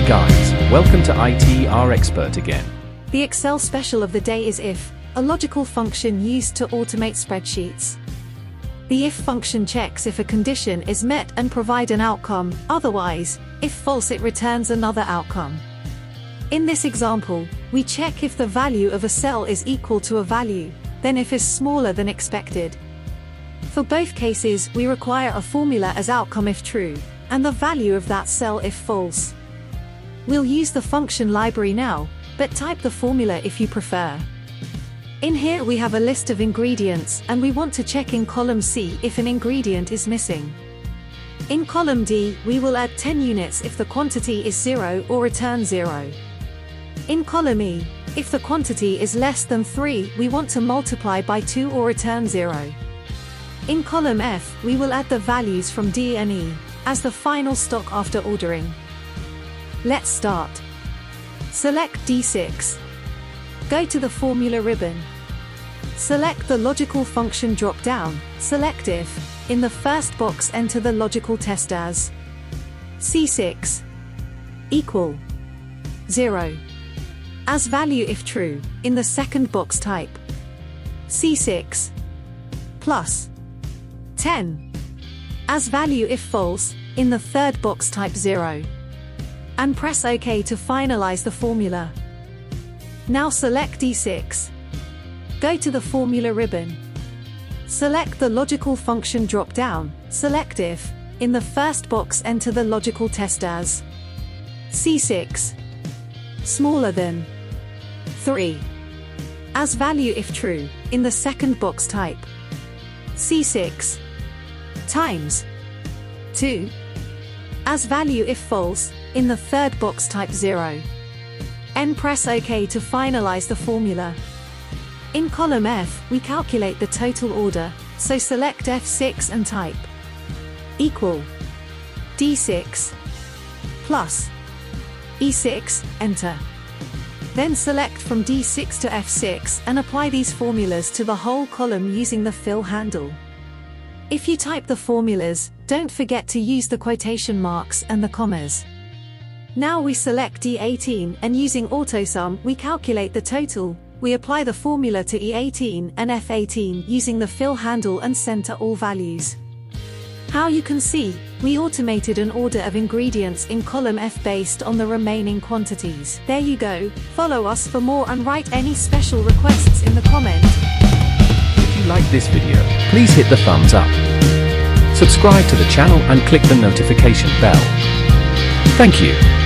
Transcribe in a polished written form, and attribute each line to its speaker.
Speaker 1: Hi guys, welcome to ITR Expert again.
Speaker 2: The Excel special of the day is if, a logical function used to automate spreadsheets. The if function checks if a condition is met and provide an outcome, otherwise, if false it returns another outcome. In this example, we check if the value of a cell is equal to a value, then if is smaller than expected. For both cases, we require a formula as outcome if true, and the value of that cell if false. We'll use the function library now, but type the formula if you prefer. In here we have a list of ingredients and we want to check in column C if an ingredient is missing. In column D, we will add 10 units if the quantity is 0 or return 0. In column E, if the quantity is less than 3, we want to multiply by 2 or return 0. In column F, we will add the values from D and E as the final stock after ordering. Let's start. Select D6. Go to the formula ribbon. Select the logical function drop-down, select if. In the first box enter the logical test as C6 equal 0. As value if true, in the second box type C6 plus 10. As value if false, in the third box type 0. And press OK to finalize the formula. Now select D6. Go to the formula ribbon. Select the logical function drop-down, select if. In the first box enter the logical test as C6 smaller than 3. As value if true, in the second box type C6 times 2. As value if false, in the third box type 0. And press OK to finalize the formula. In column F, we calculate the total order, so select F6 and type equal D6 plus E6, enter. Then select from D6 to F6 and apply these formulas to the whole column using the fill handle. If you type the formulas, don't forget to use the quotation marks and the commas. Now we select D18 and using AutoSum we calculate the total. We apply the formula to E18 and F18 using the fill handle and center all values. How you can see, we automated an order of ingredients in column F based on the remaining quantities. There you go, follow us for more and write any special requests in the comment.
Speaker 1: If you like this video, please hit the thumbs up. Subscribe to the channel and click the notification bell. Thank you.